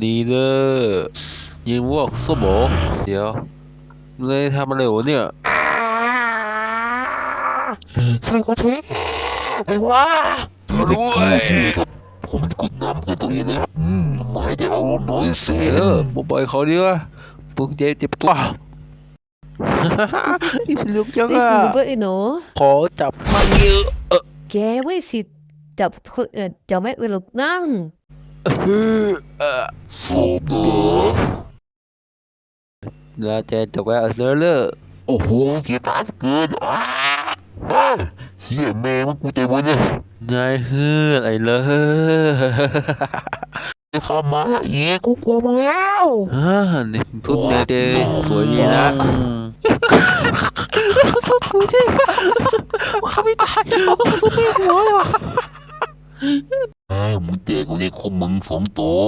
ดีเลยยิงพวกสมองเดี๋ยวเลยทำอะไรวะเนี่ยช่วยกูทีไอ้วะด้วยผมกดน้ำกับตัวเองนะไม่ได้เอาหน่อยเสียปล่อยเขาดีวะพวกเจ็บตัวอีสลุกจังได้อ่ะสิเบอร์อีหนูขอจับมันเยอะแกไว้สิจับคนอื่นจะไม่อื่นหรอกนั่งสอบเหรอแล้วเจจบแล้วเซอร์เลอร์โอ้โหเสียตาเกินเฮียแม่มันกูเต็มวันเนี่ยนายเฮืออะไรเลยเข้ามาเอ้กูกลัวมึงแล้วนี่ทุกเนเจสวยดีนะสุดสวยจริงเขาไม่ตายเขาสุดไม่หัวเลยวะมึงเตะกูเนี่ยคมมึง2 ตัว